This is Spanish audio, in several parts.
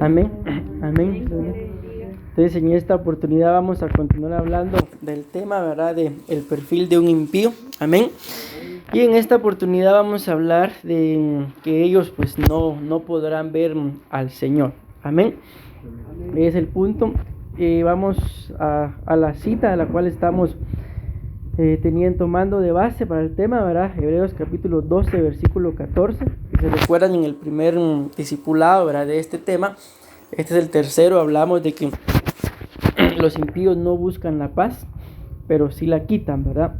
Amén. Amén. Entonces, en esta oportunidad vamos a continuar hablando del tema, ¿verdad? De el perfil de un impío. Amén. Y en esta oportunidad vamos a hablar de que ellos pues no podrán ver al Señor. Amén. Es el punto. Vamos a la cita a la cual estamos tomando de base para el tema, ¿verdad? Hebreos capítulo 12, versículo 14. Si se recuerdan en el primer discipulado, ¿verdad? De este tema, este es el tercero, hablamos de que los impíos no buscan la paz, pero sí la quitan, ¿verdad?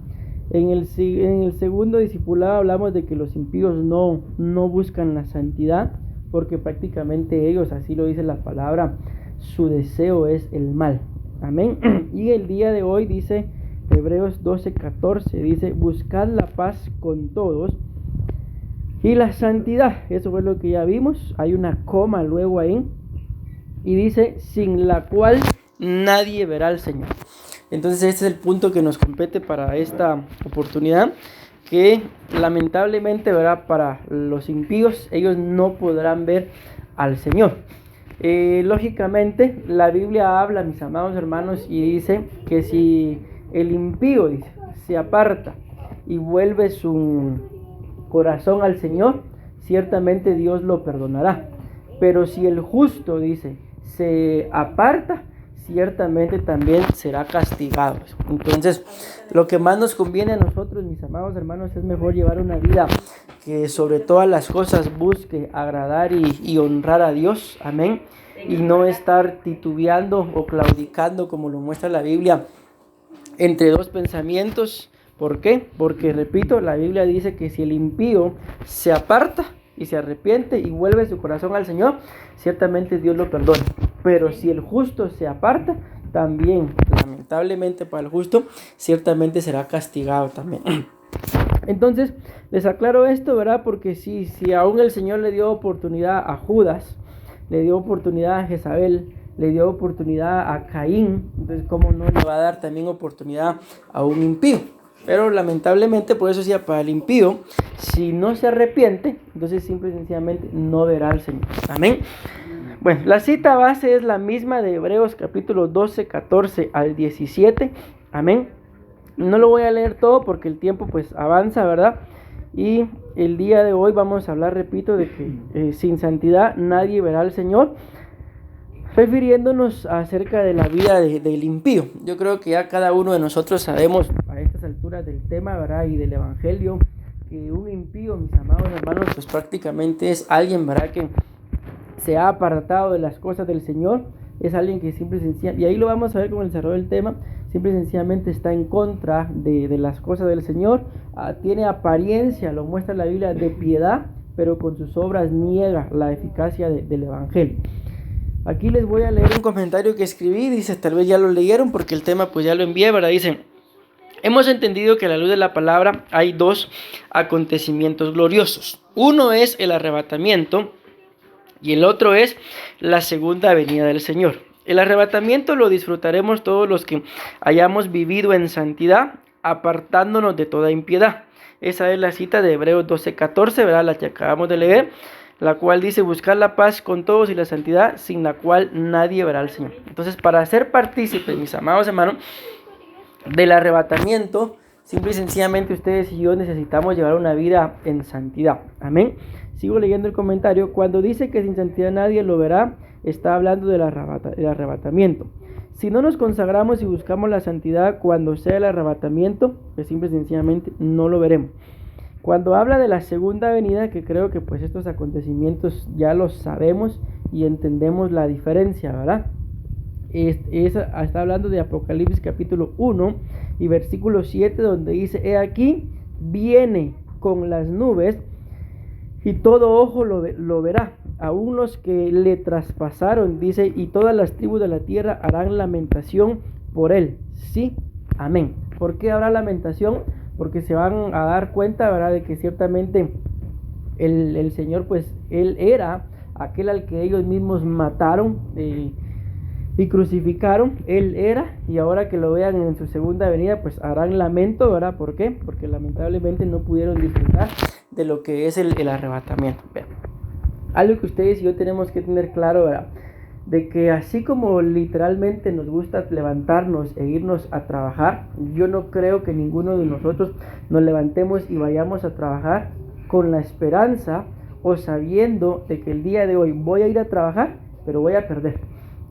En el segundo discipulado hablamos de que los impíos no buscan la santidad, porque prácticamente ellos, así lo dice la palabra, su deseo es el mal. Amén. Y el día de hoy dice Hebreos 12:14, dice: buscad la paz con todos y la santidad. Eso fue lo que ya vimos. Hay una coma luego ahí y dice: sin la cual nadie verá al Señor. Entonces este es el punto que nos compete para esta oportunidad, que lamentablemente, ¿verdad?, para los impíos, ellos no podrán ver al Señor. Lógicamente la Biblia habla, mis amados hermanos, y dice que si el impío, dice, se aparta y vuelve su corazón al Señor, ciertamente Dios lo perdonará. Pero si el justo, dice, se aparta, ciertamente también será castigado. Entonces, lo que más nos conviene a nosotros, mis amados hermanos, es mejor llevar una vida que sobre todas las cosas busque agradar y honrar a Dios. Amén. Y no estar titubeando o claudicando, como lo muestra la Biblia, entre dos pensamientos. ¿Por qué? Porque, repito, la Biblia dice que si el impío se aparta y se arrepiente y vuelve su corazón al Señor, ciertamente Dios lo perdona. Pero si el justo se aparta, también, lamentablemente para el justo, ciertamente será castigado también. Entonces, les aclaro esto, ¿verdad? Porque si aún el Señor le dio oportunidad a Judas, le dio oportunidad a Jezabel, le dio oportunidad a Caín, entonces ¿cómo no le va a dar también oportunidad a un impío? Pero lamentablemente, por eso decía, para el impío, si no se arrepiente, entonces simple y sencillamente no verá al Señor. Amén. Bueno, la cita base es la misma de Hebreos capítulo 12, 14 al 17. Amén. No lo voy a leer todo porque el tiempo pues avanza, ¿verdad? Y el día de hoy vamos a hablar, repito, de que sin santidad nadie verá al Señor, refiriéndonos acerca de la vida del impío. Yo creo que ya cada uno de nosotros sabemos a estas alturas del tema, ¿verdad?, y del evangelio, que un impío, mis amados hermanos, pues prácticamente es alguien, ¿verdad?, que se ha apartado de las cosas del Señor. Es alguien que simple y sencillamente, y ahí lo vamos a ver con el desarrollo del tema, simple y sencillamente está en contra de las cosas del Señor. Tiene apariencia, lo muestra la Biblia, de piedad, pero con sus obras niega la eficacia del evangelio. Aquí les voy a leer un comentario que escribí, dice, tal vez ya lo leyeron porque el tema pues ya lo envié, ¿verdad? Dice: hemos entendido que a la luz de la palabra hay dos acontecimientos gloriosos. Uno es el arrebatamiento y el otro es la segunda venida del Señor. El arrebatamiento lo disfrutaremos todos los que hayamos vivido en santidad, apartándonos de toda impiedad. Esa es la cita de Hebreos 12:14, ¿verdad?, la que acabamos de leer, la cual dice: buscar la paz con todos y la santidad, sin la cual nadie verá al Señor. Entonces, para ser partícipes, mis amados hermanos, del arrebatamiento, simple y sencillamente ustedes y yo necesitamos llevar una vida en santidad. Amén. Sigo leyendo el comentario. Cuando dice que sin santidad nadie lo verá, está hablando del arrebatamiento. Si no nos consagramos y buscamos la santidad cuando sea el arrebatamiento, pues simple y sencillamente no lo veremos. Cuando habla de la segunda venida, que creo que pues estos acontecimientos ya los sabemos y entendemos la diferencia, ¿verdad? Está hablando de Apocalipsis capítulo 1 y versículo 7, donde dice: he aquí, viene con las nubes y todo ojo lo verá, aún los que le traspasaron, dice, y todas las tribus de la tierra harán lamentación por él. Sí, amén. ¿Por qué habrá lamentación? Porque se van a dar cuenta, ¿verdad?, de que ciertamente el Señor, pues, Él era aquel al que ellos mismos mataron y crucificaron. Él era, y ahora que lo vean en su segunda venida, pues harán lamento, ¿verdad? ¿Por qué? Porque lamentablemente no pudieron disfrutar de lo que es el arrebatamiento. Algo que ustedes y yo tenemos que tener claro, ¿verdad? de que así como literalmente nos gusta levantarnos e irnos a trabajar, yo no creo que ninguno de nosotros nos levantemos y vayamos a trabajar con la esperanza o sabiendo de que el día de hoy voy a ir a trabajar, pero voy a perder.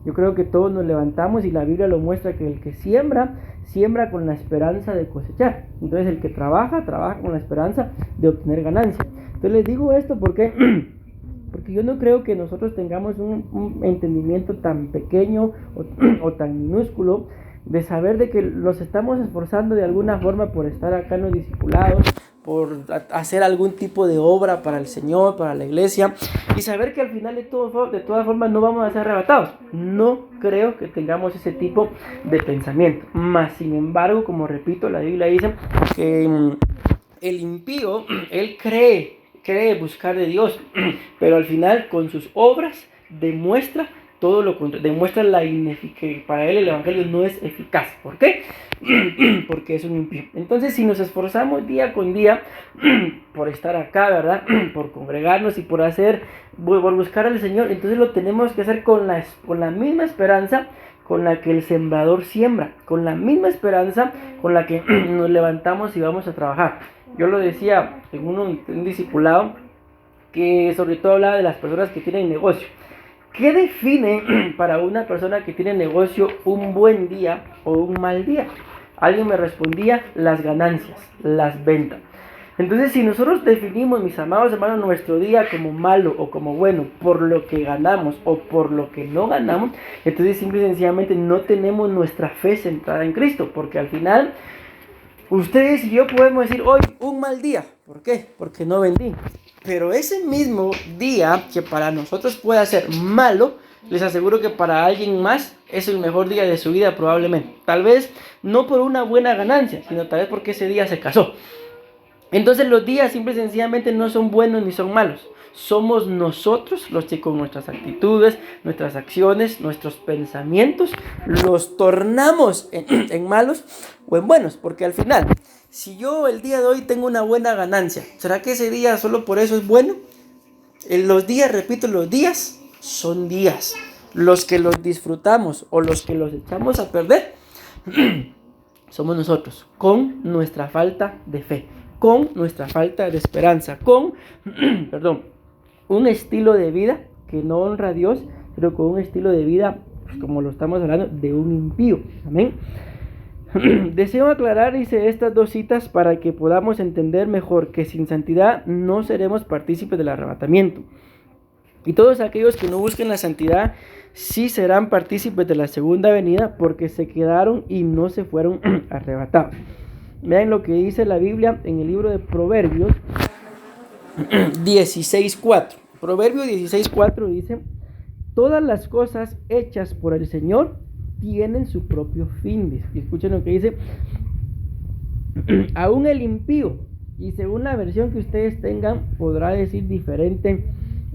Yo creo que todos nos levantamos y la Biblia lo muestra, que el que siembra, siembra con la esperanza de cosechar. Entonces el que trabaja, trabaja con la esperanza de obtener ganancia. Entonces les digo esto porque yo no creo que nosotros tengamos un entendimiento tan pequeño o tan minúsculo de saber de que los estamos esforzando de alguna forma por estar acá en los discipulados, por hacer algún tipo de obra para el Señor, para la iglesia, y saber que al final de todas formas no vamos a ser arrebatados. No creo que tengamos ese tipo de pensamiento. Mas sin embargo, como repito, la Biblia dice que el impío, él cree buscar de Dios, pero al final con sus obras demuestra todo lo contrario, demuestra que para él el evangelio no es eficaz. ¿Por qué? Porque es un impío. Entonces, si nos esforzamos día con día por estar acá, ¿verdad? Por congregarnos y por buscar al Señor, entonces lo tenemos que hacer con la misma esperanza con la que el sembrador siembra, con la misma esperanza con la que nos levantamos y vamos a trabajar. Yo lo decía en un discipulado, que sobre todo hablaba de las personas que tienen negocio. ¿Qué define para una persona que tiene negocio un buen día o un mal día? Alguien me respondía: las ganancias, las ventas. Entonces, si nosotros definimos, mis amados hermanos, nuestro día como malo o como bueno por lo que ganamos o por lo que no ganamos, entonces simple y sencillamente no tenemos nuestra fe centrada en Cristo, porque al final ustedes y yo podemos decir: hoy un mal día. ¿Por qué? Porque no vendí. Pero ese mismo día que para nosotros pueda ser malo, les aseguro que para alguien más es el mejor día de su vida probablemente. Tal vez no por una buena ganancia, sino tal vez porque ese día se casó. Entonces los días simple y sencillamente no son buenos ni son malos. Somos nosotros los que con nuestras actitudes, nuestras acciones, nuestros pensamientos los tornamos en malos o en buenos. Porque al final, si yo el día de hoy tengo una buena ganancia, ¿será que ese día solo por eso es bueno? Los días, repito, los días son días. Los que los disfrutamos o los que los echamos a perder somos nosotros, con nuestra falta de fe, con nuestra falta de esperanza, con un estilo de vida que no honra a Dios, pero con un estilo de vida, pues, como lo estamos hablando, de un impío. Amén. Deseo aclarar, dice, estas dos citas para que podamos entender mejor que sin santidad no seremos partícipes del arrebatamiento. Y todos aquellos que no busquen la santidad sí serán partícipes de la segunda venida, porque se quedaron y no se fueron arrebatados. Vean lo que dice la Biblia en el libro de Proverbios 16:4. Proverbios 16:4 dice: todas las cosas hechas por el Señor tienen su propio fin. Y escuchen lo que dice: aún el impío, y según la versión que ustedes tengan podrá decir diferente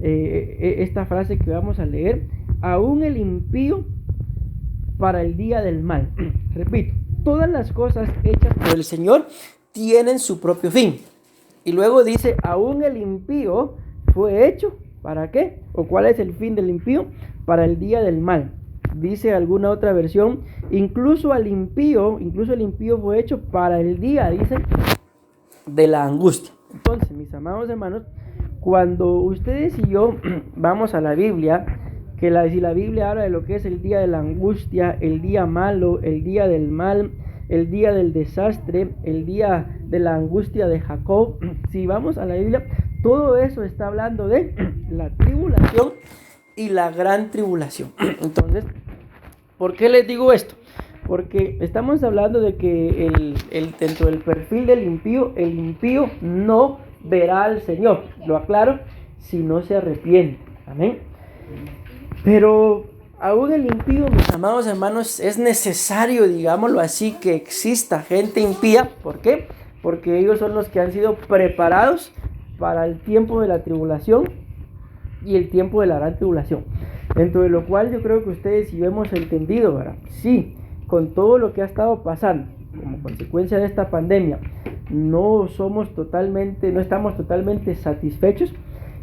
esta frase que vamos a leer: aún el impío para el día del mal. Repito, todas las cosas hechas por el Señor tienen su propio fin. Y luego dice: aún el impío fue hecho, ¿para qué? ¿O cuál es el fin del impío? Para el día del mal. Dice alguna otra versión: incluso el impío fue hecho para el día, dice, de la angustia. Entonces, mis amados hermanos, cuando ustedes y yo vamos a la Biblia, si la Biblia habla de lo que es el día de la angustia, el día malo, el día del mal, el día del desastre, el día de la angustia de Jacob, si vamos a la Biblia, todo eso está hablando de la tribulación y la gran tribulación. Entonces, ¿por qué les digo esto? Porque estamos hablando de que dentro del perfil del impío, el impío no verá al Señor. Lo aclaro: si no se arrepiente. Amén. Pero aún el impío, mis amados hermanos, es necesario, digámoslo así, que exista gente impía. ¿Por qué? Porque ellos son los que han sido preparados para el tiempo de la tribulación y el tiempo de la gran tribulación. Dentro de lo cual yo creo que ustedes y yo hemos entendido, ¿verdad? Sí, con todo lo que ha estado pasando como consecuencia de esta pandemia, no estamos totalmente satisfechos.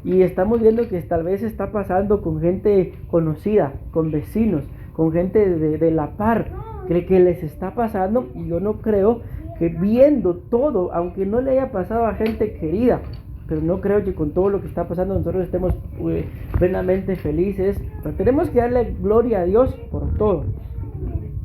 Y estamos viendo que tal vez está pasando con gente conocida, con vecinos, con gente de la par, que les está pasando. Y yo no creo que viendo todo, aunque no le haya pasado a gente querida, pero no creo que con todo lo que está pasando nosotros estemos plenamente felices. Pero tenemos que darle gloria a Dios por todo.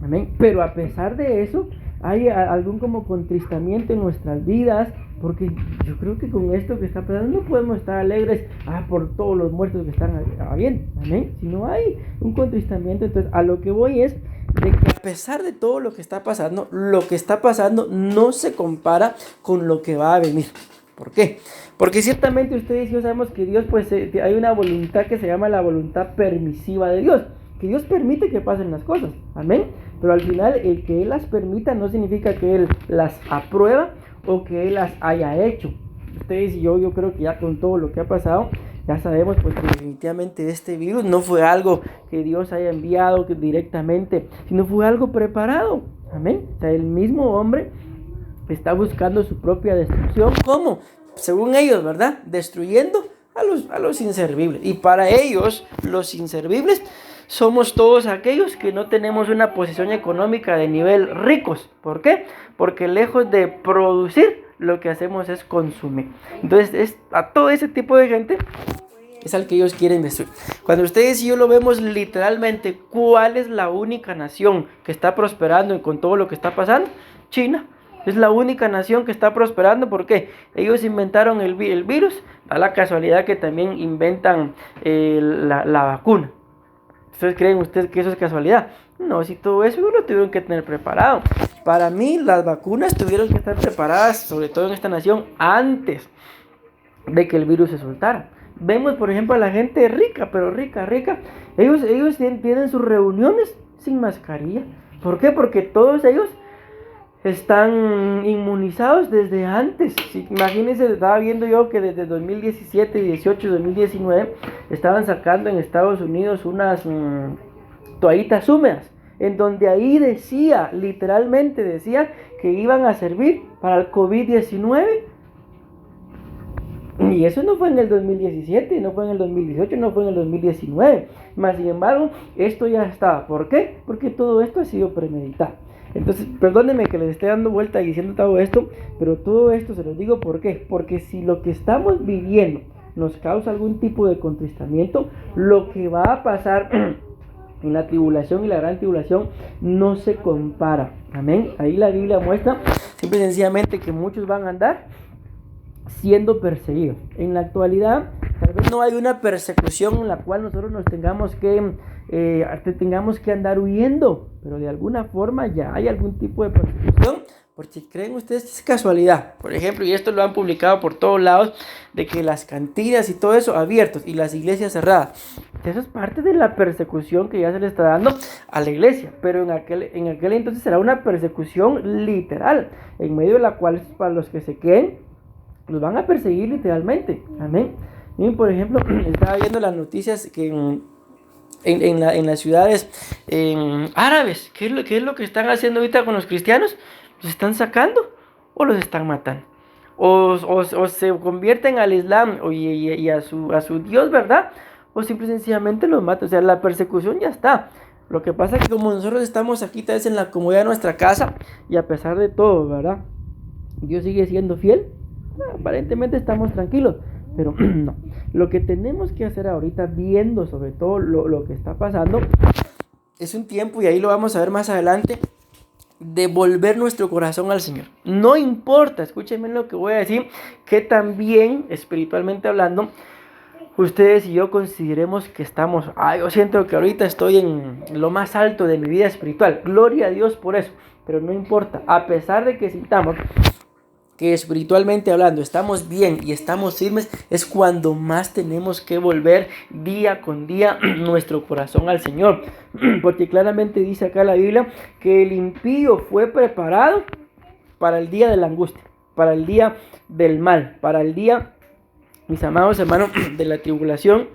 Amén. Pero a pesar de eso, hay algún como contristamiento en nuestras vidas, porque yo creo que con esto que está pasando no podemos estar alegres por todos los muertos que están bien, amén, si no hay un contristamiento. Entonces a lo que voy es de que a pesar de todo lo que está pasando no se compara con lo que va a venir. ¿Por qué? Porque ciertamente ustedes y yo sabemos que Dios, pues hay una voluntad que se llama la voluntad permisiva de Dios, que Dios permite que pasen las cosas, amén. Pero al final el que Él las permita no significa que Él las aprueba o que Él las haya hecho. Ustedes y yo creo que ya con todo lo que ha pasado, ya sabemos pues que definitivamente este virus no fue algo que Dios haya enviado directamente, sino fue algo preparado, amén. O sea, el mismo hombre está buscando su propia destrucción. ¿Cómo? Según ellos, ¿verdad? Destruyendo a los inservibles. Y para ellos, los inservibles somos todos aquellos que no tenemos una posición económica de nivel ricos. ¿Por qué? Porque lejos de producir, lo que hacemos es consumir. Entonces, a todo ese tipo de gente es al que ellos quieren destruir. Cuando ustedes y yo lo vemos literalmente, ¿cuál es la única nación que está prosperando con todo lo que está pasando? China. Es la única nación que está prosperando. ¿Por qué? Ellos inventaron el virus. Da la casualidad que también inventan la vacuna. ¿Ustedes creen que eso es casualidad? No, si todo eso lo tuvieron que tener preparado. Para mí, las vacunas tuvieron que estar preparadas, sobre todo en esta nación, antes de que el virus se soltara. Vemos, por ejemplo, a la gente rica, pero rica. Ellos tienen sus reuniones sin mascarilla. ¿Por qué? Porque todos ellos están inmunizados desde antes. Imagínense, estaba viendo yo que desde 2017, 18, 2019 estaban sacando en Estados Unidos unas toallitas húmedas, en donde ahí literalmente decía que iban a servir para el COVID-19. Y eso no fue en el 2017, no fue en el 2018, no fue en el 2019. Más sin embargo, esto ya estaba. ¿Por qué? Porque todo esto ha sido premeditado. Entonces, perdónenme que les esté dando vuelta y diciendo todo esto, pero todo esto se los digo, ¿por qué? Porque si lo que estamos viviendo nos causa algún tipo de contristamiento, lo que va a pasar en la tribulación y la gran tribulación no se compara, amén. Ahí la Biblia muestra simple y sencillamente que muchos van a andar siendo perseguidos. En la actualidad, tal vez no hay una persecución en la cual nosotros nos tengamos que andar huyendo, pero de alguna forma ya hay algún tipo de persecución. Porque creen ustedes que es casualidad, por ejemplo, y esto lo han publicado por todos lados, de que las cantinas y todo eso abiertos y las iglesias cerradas. Eso es parte de la persecución que ya se le está dando a la iglesia, pero en aquel entonces será una persecución literal, en medio de la cual para los que se queden los van a perseguir literalmente, amén. Miren, por ejemplo, estaba viendo las noticias que en las ciudades árabes, ¿qué es lo que están haciendo ahorita con los cristianos? ¿Los están sacando o los están matando? O se convierten al Islam y a su Dios, ¿verdad? O simple y sencillamente los matan. O sea, la persecución ya está. Lo que pasa es que como nosotros estamos aquí tal vez en la comodidad de nuestra casa, y a pesar de todo, ¿verdad? Dios sigue siendo fiel. Aparentemente estamos tranquilos, pero no. Lo que tenemos que hacer ahorita, viendo sobre todo lo que está pasando, es un tiempo, y ahí lo vamos a ver más adelante, de volver nuestro corazón al Señor. No importa, escúchenme lo que voy a decir, que también espiritualmente hablando, ustedes y yo consideremos que estamos, yo siento que ahorita estoy en lo más alto de mi vida espiritual, gloria a Dios por eso, pero no importa, a pesar de que sintamos que espiritualmente hablando estamos bien y estamos firmes, es cuando más tenemos que volver día con día nuestro corazón al Señor, porque claramente dice acá la Biblia que el impío fue preparado para el día de la angustia, para el día del mal, para el día, mis amados hermanos, de la tribulación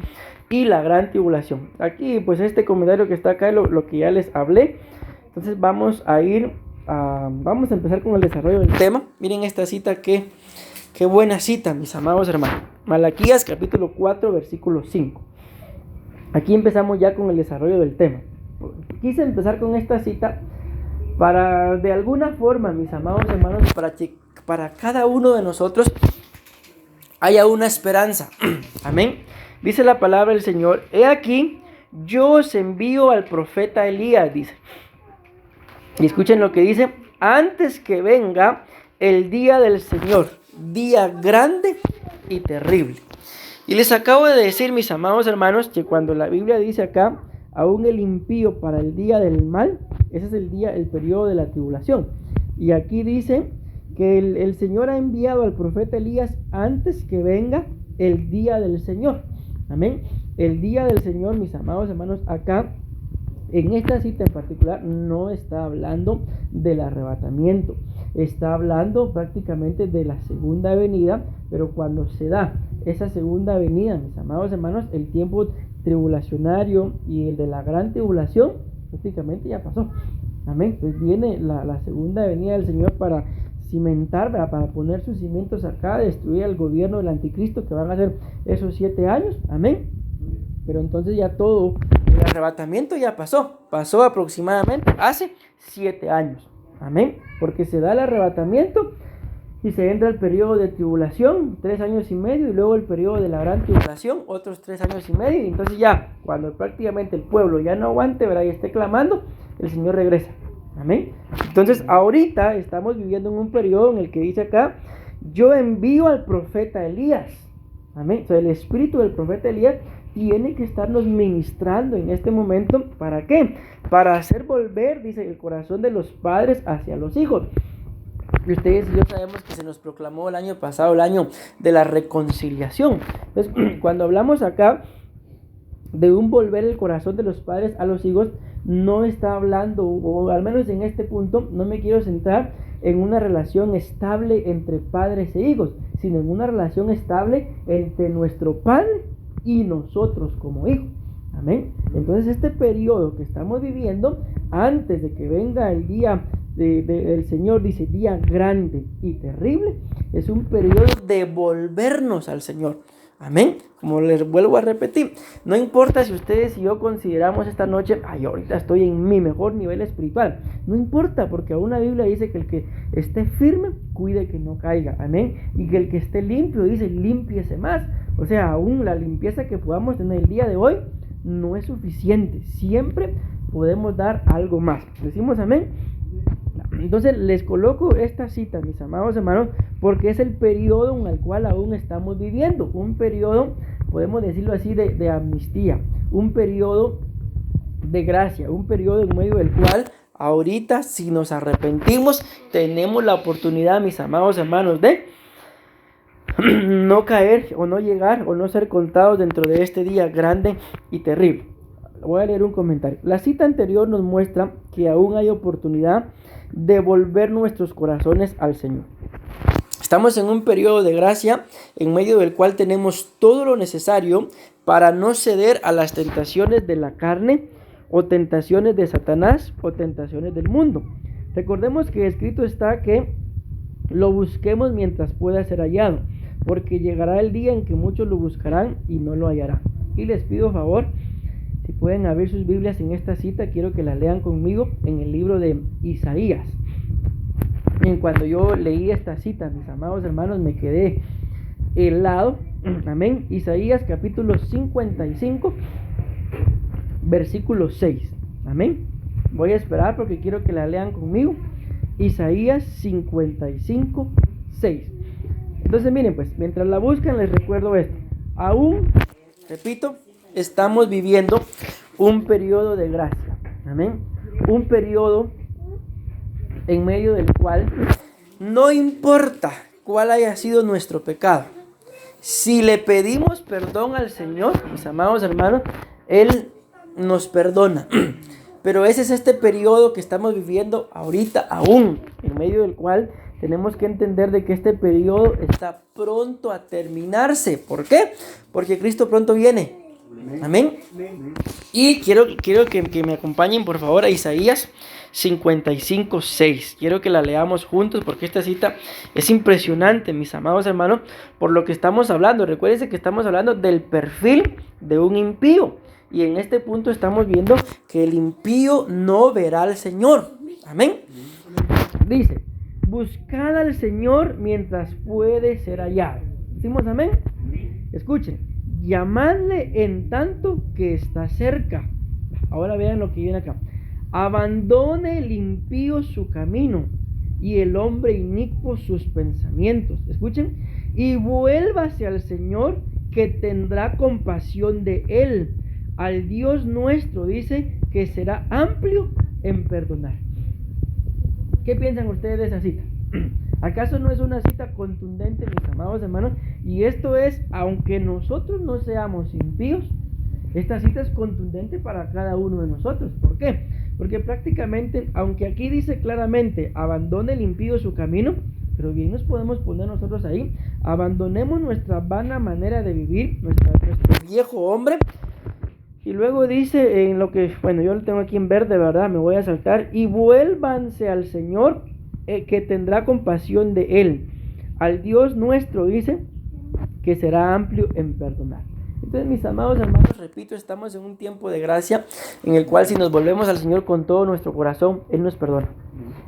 y la gran tribulación. Aquí pues este comentario que está acá es lo que ya les hablé. Entonces vamos a empezar con el desarrollo del tema. Miren esta cita, qué buena cita, mis amados hermanos. Malaquías capítulo 4, versículo 5. Aquí empezamos ya con el desarrollo del tema. Quise empezar con esta cita para, de alguna forma, mis amados hermanos, para cada uno de nosotros haya una esperanza. Amén. Dice la palabra del Señor: he aquí, yo os envío al profeta Elías, dice. Y escuchen lo que dice: antes que venga el día del Señor, día grande y terrible. Y les acabo de decir, mis amados hermanos, que cuando la Biblia dice acá, aún el impío para el día del mal, ese es el periodo de la tribulación. Y aquí dice que el Señor ha enviado al profeta Elías antes que venga el día del Señor. Amén. El día del Señor, mis amados hermanos, acá en esta cita en particular no está hablando del arrebatamiento, está hablando prácticamente de la segunda venida, pero cuando se da esa segunda venida, mis amados hermanos, el tiempo tribulacionario y el de la gran tribulación prácticamente ya pasó. Amén. Pues viene la segunda venida del Señor para cimentar, para poner sus cimientos acá, destruir al gobierno del anticristo, que van a ser esos 7 años. Amén. Pero entonces ya todo el arrebatamiento ya pasó aproximadamente hace 7 años. Amén. Porque se da el arrebatamiento y se entra el periodo de tribulación, 3 años y medio, y luego el periodo de la gran tribulación, otros 3 años y medio, y entonces ya, cuando prácticamente el pueblo ya no aguante, ¿verdad?, y esté clamando, el Señor regresa. Amén. Entonces ahorita estamos viviendo en un periodo en el que dice acá: yo envío al profeta Elías. Amén. O sea, el espíritu del profeta Elías tiene que estarnos ministrando en este momento. ¿Para qué? Para hacer volver, dice, el corazón de los padres hacia los hijos. Y ustedes y yo sabemos que se nos proclamó el año pasado el año de la reconciliación. Entonces, cuando hablamos acá de un volver el corazón de los padres a los hijos, no está hablando, o al menos en este punto, no me quiero centrar en una relación estable entre padres e hijos, sino en una relación estable entre nuestro padre y nosotros como hijos. Amén. Entonces este periodo que estamos viviendo, antes de que venga el día del Señor, dice día grande y terrible, es un periodo de volvernos al Señor. Amén. Como les vuelvo a repetir, no importa si ustedes y yo consideramos esta noche: ay, ahorita estoy en mi mejor nivel espiritual. No importa, porque aún la Biblia dice que el que esté firme, cuide que no caiga. Amén. Y que el que esté limpio, dice, límpiese más. O sea, aún la limpieza que podamos tener el día de hoy no es suficiente. Siempre podemos dar algo más. ¿Decimos amén? Entonces les coloco esta cita, mis amados hermanos, porque es el periodo en el cual aún estamos viviendo. Un periodo, podemos decirlo así, de amnistía. Un periodo de gracia. Un periodo en medio del cual ahorita, si nos arrepentimos, tenemos la oportunidad, mis amados hermanos, de no caer o no llegar o no ser contados dentro de este día grande y terrible. Voy a leer un comentario. La cita anterior nos muestra que aún hay oportunidad de volver nuestros corazones al Señor. Estamos en un periodo de gracia en medio del cual tenemos todo lo necesario para no ceder a las tentaciones de la carne, o tentaciones de Satanás, o tentaciones del mundo. Recordemos que escrito está que lo busquemos mientras pueda ser hallado, porque llegará el día en que muchos lo buscarán y no lo hallarán. Y les pido favor, si pueden abrir sus Biblias en esta cita, quiero que la lean conmigo en el libro de Isaías. Y cuando yo leí esta cita, mis amados hermanos, me quedé helado. Amén. Isaías capítulo 55, versículo 6. Amén. Voy a esperar porque quiero que la lean conmigo. Isaías 55, 6. Entonces miren, pues, mientras la buscan, les recuerdo esto. Aún, repito, estamos viviendo un periodo de gracia. Amén. Un periodo en medio del cual no importa cuál haya sido nuestro pecado. Si le pedimos perdón al Señor, mis amados hermanos, Él nos perdona. Pero ese es este periodo que estamos viviendo ahorita aún, en medio del cual tenemos que entender de que este periodo está pronto a terminarse. ¿Por qué? Porque Cristo pronto viene. Amén. Y quiero que me acompañen por favor a Isaías 55:6. Quiero que la leamos juntos porque esta cita es impresionante, mis amados hermanos, por lo que estamos hablando. Recuérdense que estamos hablando del perfil de un impío. Y en este punto estamos viendo que el impío no verá al Señor. Amén. Dice, buscad al Señor mientras puede ser hallado. ¿Decimos amén? Escuchen, llamadle en tanto que está cerca. Ahora vean lo que viene acá. Abandone el impío su camino y el hombre inicuo sus pensamientos. Escuchen, y vuélvase al Señor, que tendrá compasión de él. Al Dios nuestro, dice, que será amplio en perdonar. ¿Qué piensan ustedes de esa cita? ¿Acaso no es una cita contundente, mis amados hermanos? Y esto es, aunque nosotros no seamos impíos, esta cita es contundente para cada uno de nosotros. ¿Por qué? Porque prácticamente, aunque aquí dice claramente, abandone el impío su camino, pero bien nos podemos poner nosotros ahí, abandonemos nuestra vana manera de vivir, nuestro viejo hombre. Y luego dice en lo que, bueno, yo lo tengo aquí en verde, ¿verdad? Me voy a saltar. Y vuélvanse al Señor, que tendrá compasión de él. Al Dios nuestro, dice, que será amplio en perdonar. Entonces, mis amados hermanos, repito, estamos en un tiempo de gracia en el cual si nos volvemos al Señor con todo nuestro corazón, Él nos perdona.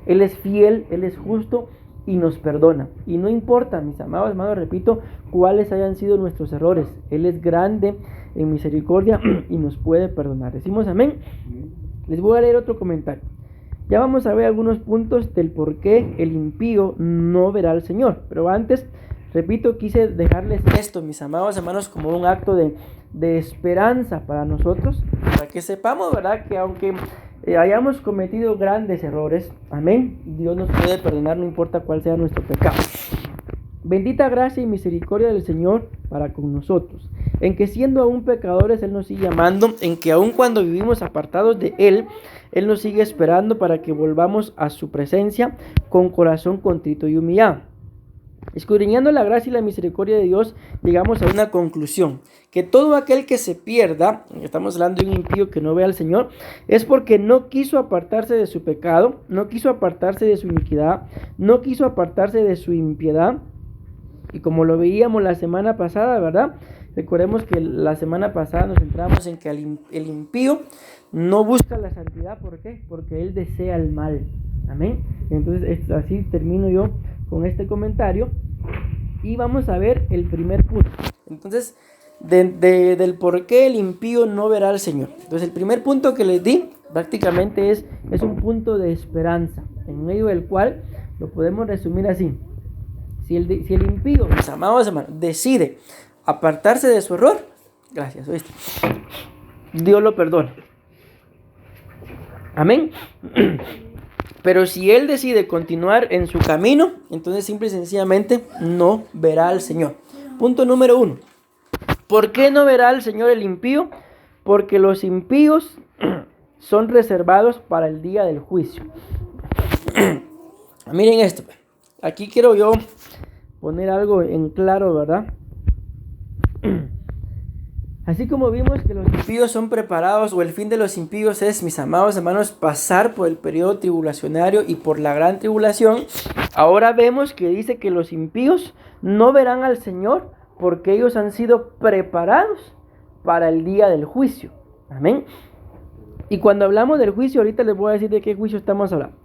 Él es fiel, Él es justo y nos perdona. Y no importa, mis amados hermanos, repito, cuáles hayan sido nuestros errores. Él es grande en misericordia y nos puede perdonar. Decimos amén. Les voy a leer otro comentario. Ya vamos a ver algunos puntos del por qué el impío no verá al Señor. Pero antes, repito, quise dejarles esto, mis amados hermanos, como un acto de esperanza para nosotros, para que sepamos, ¿verdad?, que aunque hayamos cometido grandes errores, amén, Dios nos puede perdonar, no importa cuál sea nuestro pecado. Bendita gracia y misericordia del Señor para con nosotros, en que siendo aún pecadores Él nos sigue amando, en que aun cuando vivimos apartados de Él, Él nos sigue esperando para que volvamos a su presencia con corazón contrito y humillado. Escudriñando la gracia y la misericordia de Dios, llegamos a una conclusión, que todo aquel que se pierda, estamos hablando de un impío que no ve al Señor, es porque no quiso apartarse de su pecado, no quiso apartarse de su iniquidad, no quiso apartarse de su impiedad. Y como lo veíamos la semana pasada, ¿verdad? Recordemos que la semana pasada nos centramos en que el impío no busca la santidad. ¿Por qué? Porque él desea el mal. Amén. Entonces, así termino yo con este comentario. Y vamos a ver el primer punto. Entonces, del por qué el impío no verá al Señor. Entonces, el primer punto que les di prácticamente es un punto de esperanza, en medio del cual lo podemos resumir así. Si el impío, mis amados hermanos, decide apartarse de su error, gracias, ¿oíste? Dios lo perdona. Amén. Pero si él decide continuar en su camino, entonces simple y sencillamente no verá al Señor. Punto número 1. ¿Por qué no verá al Señor el impío? Porque los impíos son reservados para el día del juicio. Miren esto. Aquí quiero yo poner algo en claro, ¿verdad? Así como vimos que los impíos son preparados, o el fin de los impíos es, mis amados hermanos, pasar por el periodo tribulacionario y por la gran tribulación, ahora vemos que dice que los impíos no verán al Señor porque ellos han sido preparados para el día del juicio. Amén. Y cuando hablamos del juicio, ahorita les voy a decir de qué juicio estamos hablando.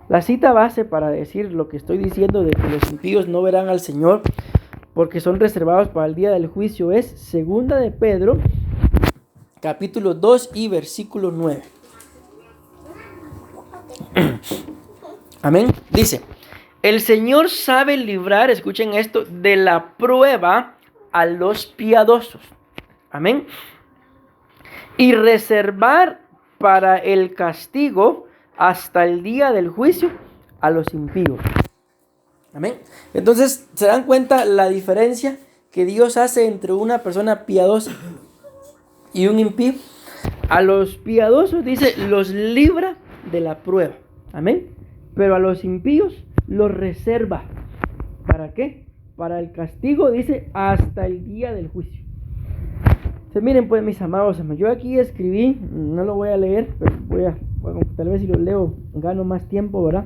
La cita base para decir lo que estoy diciendo de que los impíos no verán al Señor porque son reservados para el día del juicio es 2 de Pedro, capítulo 2 y versículo 9. Amén. Dice, el Señor sabe librar, escuchen esto, de la prueba a los piadosos. Amén. Y reservar para el castigo hasta el día del juicio a los impíos. Amén. Entonces, ¿se dan cuenta la diferencia que Dios hace entre una persona piadosa y un impío? A los piadosos, dice, los libra de la prueba. Amén. Pero a los impíos los reserva. ¿Para qué? Para el castigo, dice, hasta el día del juicio. Entonces, miren pues, mis amados hermanos, yo aquí escribí, no lo voy a leer, pero bueno, tal vez si lo leo gano más tiempo, ¿verdad?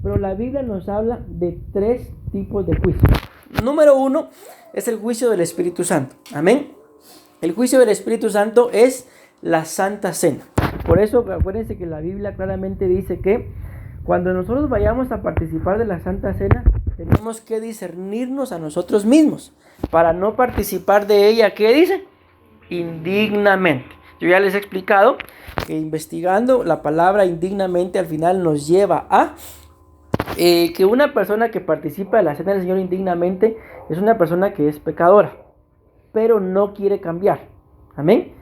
Pero la Biblia nos habla de 3 tipos de juicio. Número 1 es el juicio del Espíritu Santo. Amén. El juicio del Espíritu Santo es la Santa Cena. Por eso acuérdense que la Biblia claramente dice que cuando nosotros vayamos a participar de la Santa Cena, tenemos que discernirnos a nosotros mismos para no participar de ella. ¿Qué dice? Indignamente. Yo ya les he explicado que investigando la palabra indignamente al final nos lleva a que una persona que participa de la cena del Señor indignamente es una persona que es pecadora, pero no quiere cambiar. Amén.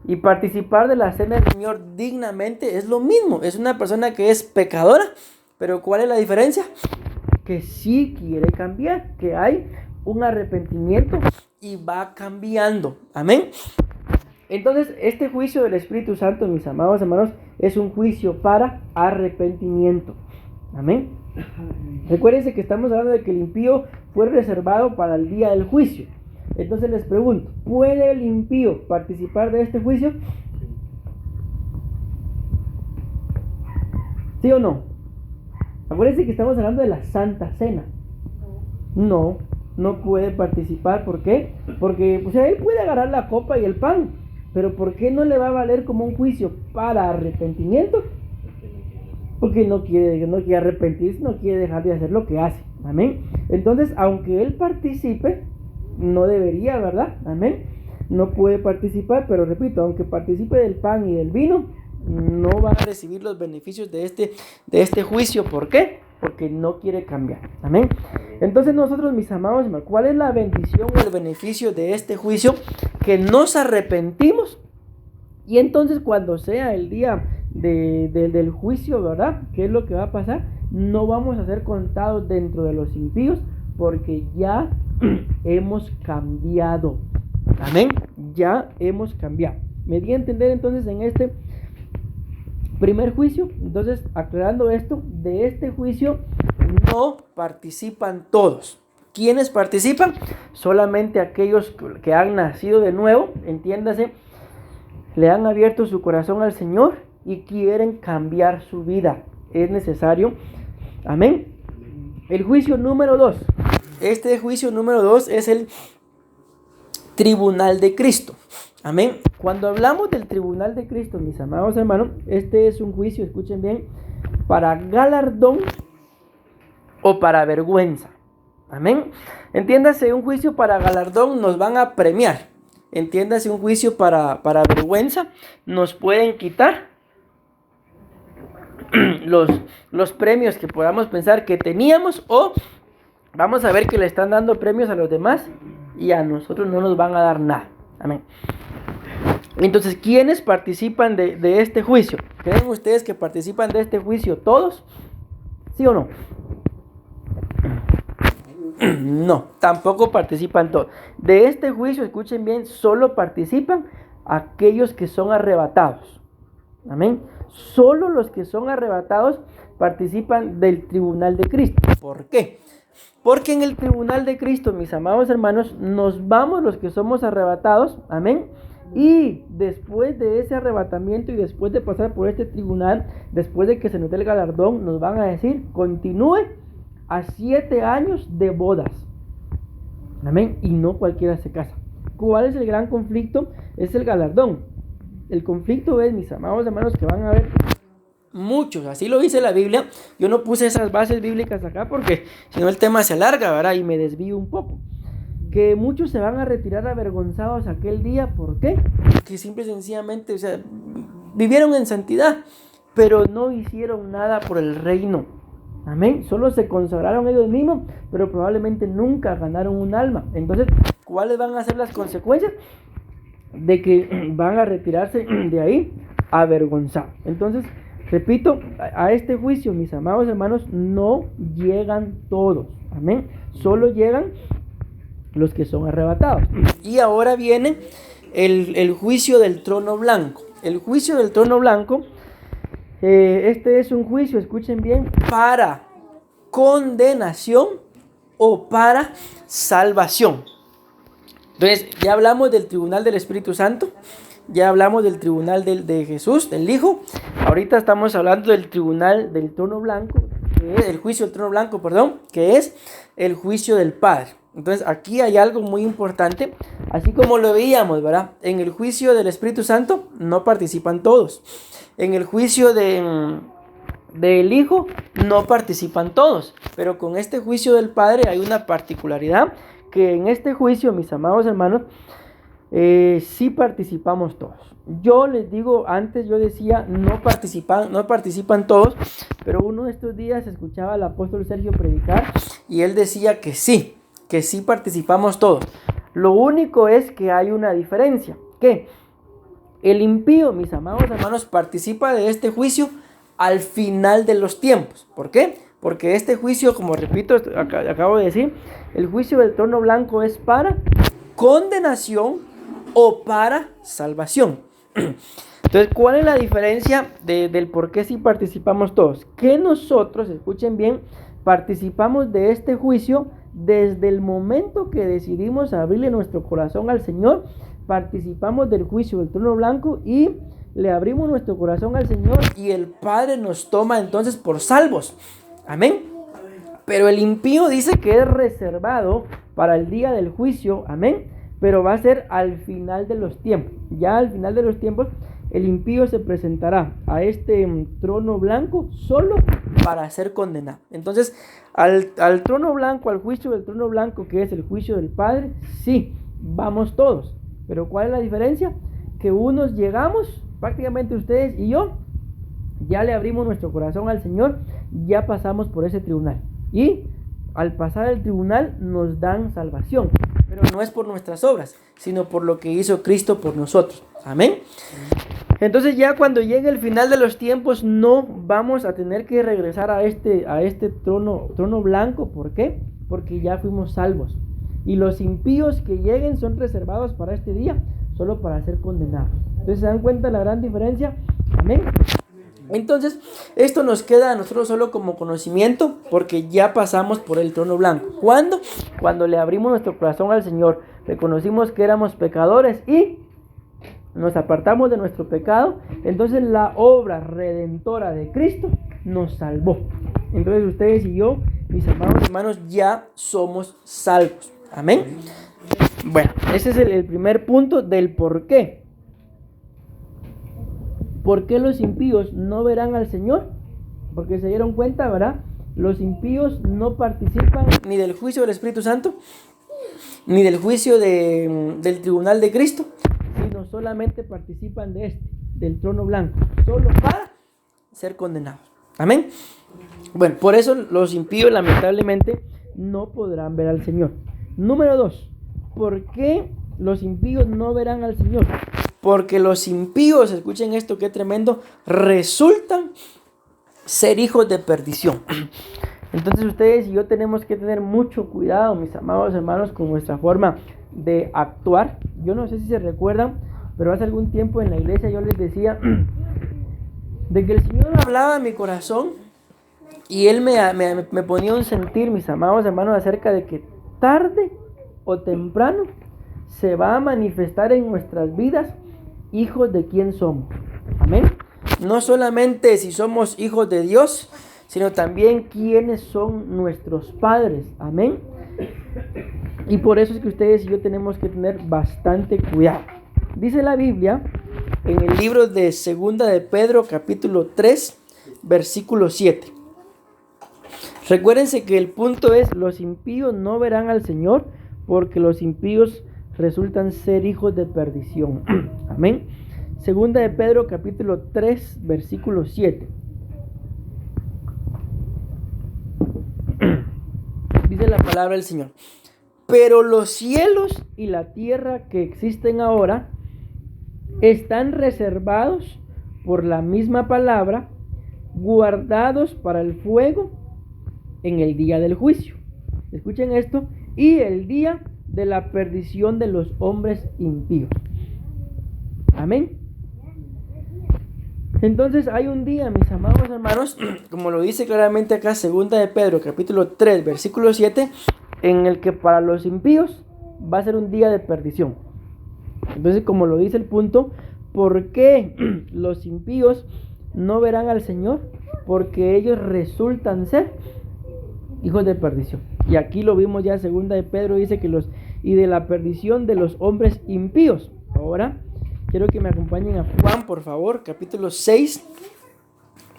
Y participar de la cena del Señor dignamente es lo mismo. Es una persona que es pecadora, pero ¿cuál es la diferencia? Que sí quiere cambiar, que hay un arrepentimiento y va cambiando. Amén. Entonces, este juicio del Espíritu Santo, mis amados hermanos, es un juicio para arrepentimiento. Amén. Recuérdense que estamos hablando de que el impío fue reservado para el día del juicio. Entonces les pregunto, ¿puede el impío participar de este juicio? ¿Sí o no? Acuérdense que estamos hablando de la Santa Cena. No puede participar. ¿Por qué? Porque pues, él puede agarrar la copa y el pan, pero ¿por qué no le va a valer como un juicio para arrepentimiento? Porque no quiere arrepentirse, no quiere dejar de hacer lo que hace. Amén. Entonces, aunque él participe, no debería, ¿verdad? Amén. No puede participar, pero repito, aunque participe del pan y del vino, no va a recibir los beneficios de este juicio. ¿Por qué? Porque no quiere cambiar. Amén. Entonces nosotros, mis amados hermanos, ¿cuál es la bendición o el beneficio de este juicio? Que nos arrepentimos. Y entonces cuando sea el día del juicio, ¿verdad? ¿Qué es lo que va a pasar? No vamos a ser contados dentro de los impíos porque ya hemos cambiado. Amén. Ya hemos cambiado. Me di a entender entonces en este primer juicio. Entonces, aclarando esto, de este juicio no participan todos. ¿Quiénes participan? Solamente aquellos que han nacido de nuevo, entiéndase, le han abierto su corazón al Señor y quieren cambiar su vida. Es necesario. Amén. El juicio número 2. Este juicio número 2 es el tribunal de Cristo. Amén. Cuando hablamos del tribunal de Cristo, mis amados hermanos, este es un juicio, escuchen bien, para galardón o para vergüenza. Amén. Entiéndase, un juicio para galardón nos van a premiar. Entiéndase, un juicio para vergüenza nos pueden quitar los premios que podamos pensar que teníamos, o vamos a ver que le están dando premios a los demás y a nosotros no nos van a dar nada. Amén. Entonces, ¿quiénes participan de este juicio? ¿Creen ustedes que participan de este juicio todos? ¿Sí o no? No, tampoco participan todos. De este juicio, escuchen bien, solo participan aquellos que son arrebatados. Amén. Solo los que son arrebatados participan del tribunal de Cristo. ¿Por qué? Porque en el tribunal de Cristo, mis amados hermanos, nos vamos los que somos arrebatados. Amén. Y después de ese arrebatamiento y después de pasar por este tribunal, después de que se nos dé el galardón, nos van a decir, continúe a 7 años de bodas. Amén. Y no cualquiera se casa. ¿Cuál es el gran conflicto? Es el galardón. El conflicto es, mis amados hermanos, que van a haber muchos. Así lo dice la Biblia. Yo no puse esas bases bíblicas acá porque si no el tema se alarga, ¿verdad? Y me desvío un poco. Que muchos se van a retirar avergonzados aquel día. ¿Por qué? Porque simple y sencillamente, vivieron en santidad, pero no hicieron nada por el reino. Amén. Solo se consagraron ellos mismos, pero probablemente nunca ganaron un alma. Entonces, ¿cuáles van a ser las consecuencias? De que van a retirarse de ahí avergonzados. Entonces, repito, a este juicio, mis amados hermanos, no llegan todos. Amén. Solo llegan los que son arrebatados. Y ahora viene el juicio del trono blanco. El juicio del trono blanco, este es un juicio, escuchen bien, para condenación o para salvación. Entonces, ya hablamos del tribunal del Espíritu Santo, ya hablamos del tribunal de Jesús, del Hijo. Ahorita estamos hablando del tribunal del trono blanco, que es el juicio del trono blanco, perdón, que es el juicio del Padre. Entonces, aquí hay algo muy importante, así como lo veíamos, ¿verdad? En el juicio del Espíritu Santo no participan todos. En el juicio del Hijo no participan todos. Pero con este juicio del Padre hay una particularidad, que en este juicio, mis amados hermanos, sí participamos todos. Yo les digo, antes yo decía no participan todos, pero uno de estos días escuchaba al apóstol Sergio predicar y él decía que sí participamos todos. Lo único es que hay una diferencia, que el impío, mis amados hermanos, participa de este juicio al final de los tiempos. ¿Por qué? Porque este juicio, como repito, acabo de decir, el juicio del trono blanco es para condenación o para salvación. Entonces, ¿cuál es la diferencia del por qué sí participamos todos? Que nosotros, escuchen bien, participamos de este juicio desde el momento que decidimos abrirle nuestro corazón al Señor. Participamos del juicio del trono blanco y le abrimos nuestro corazón al Señor y el Padre nos toma entonces por salvos. Amén. Pero el impío dice que es reservado para el día del juicio. Amén. Pero va a ser al final de los tiempos. Ya al final de los tiempos, el impío se presentará a este trono blanco solo para ser condenado. Entonces, al trono blanco, al juicio del trono blanco, que es el juicio del Padre, sí, vamos todos. Pero ¿cuál es la diferencia? Que unos llegamos, prácticamente ustedes y yo, ya le abrimos nuestro corazón al Señor, ya pasamos por ese tribunal. Y al pasar el tribunal nos dan salvación. Pero no es por nuestras obras, sino por lo que hizo Cristo por nosotros. Amén. Entonces ya cuando llegue el final de los tiempos no vamos a tener que regresar a este trono blanco. ¿Por qué? Porque ya fuimos salvos. Y los impíos que lleguen son reservados para este día, solo para ser condenados. Entonces, ¿se dan cuenta de la gran diferencia? Amén. Entonces, esto nos queda a nosotros solo como conocimiento, porque ya pasamos por el trono blanco. ¿Cuándo? Cuando le abrimos nuestro corazón al Señor, reconocimos que éramos pecadores y nos apartamos de nuestro pecado. Entonces la obra redentora de Cristo nos salvó. Entonces ustedes y yo, mis amados hermanos, ya somos salvos. Amén. Bueno, ese es el primer punto del por qué. ¿Por qué los impíos no verán al Señor? Porque se dieron cuenta, ¿verdad? Los impíos no participan ni del juicio del Espíritu Santo, ni del juicio del tribunal de Cristo, sino solamente participan del trono blanco, solo para ser condenados. Amén. Bueno, por eso los impíos lamentablemente no podrán ver al Señor. Número 2. ¿Por qué los impíos no verán al Señor? Porque los impíos, escuchen esto que tremendo, resultan ser hijos de perdición. Entonces ustedes y yo tenemos que tener mucho cuidado, mis amados hermanos, con nuestra forma de actuar. Yo no sé si se recuerdan, pero hace algún tiempo en la iglesia yo les decía de que el Señor hablaba a mi corazón y Él me ponía un sentir, mis amados hermanos, acerca de que tarde o temprano se va a manifestar en nuestras vidas hijos de quién somos. Amén. No solamente si somos hijos de Dios, sino también quiénes son nuestros padres. Amén. Y por eso es que ustedes y yo tenemos que tener bastante cuidado. Dice la Biblia en el libro de Segunda de Pedro, capítulo 3, versículo 7. Recuérdense que el punto es: los impíos no verán al Señor, porque los impíos resultan ser hijos de perdición. Amén. Segunda de Pedro, capítulo 3, versículo 7. Dice la palabra del Señor: pero los cielos y la tierra que existen ahora están reservados por la misma palabra, guardados para el fuego en el día del juicio. Escuchen esto: y el día de la perdición de los hombres impíos. Amén. Entonces hay un día, mis amados hermanos, como lo dice claramente acá segunda de Pedro, capítulo 3, versículo 7, en el que para los impíos va a ser un día de perdición. Entonces, como lo dice el punto, ¿por qué los impíos no verán al Señor? Porque ellos resultan ser hijos de perdición. Y aquí lo vimos ya, segunda de Pedro dice que y de la perdición de los hombres impíos. Ahora quiero que me acompañen a Juan, por favor, capítulo 6,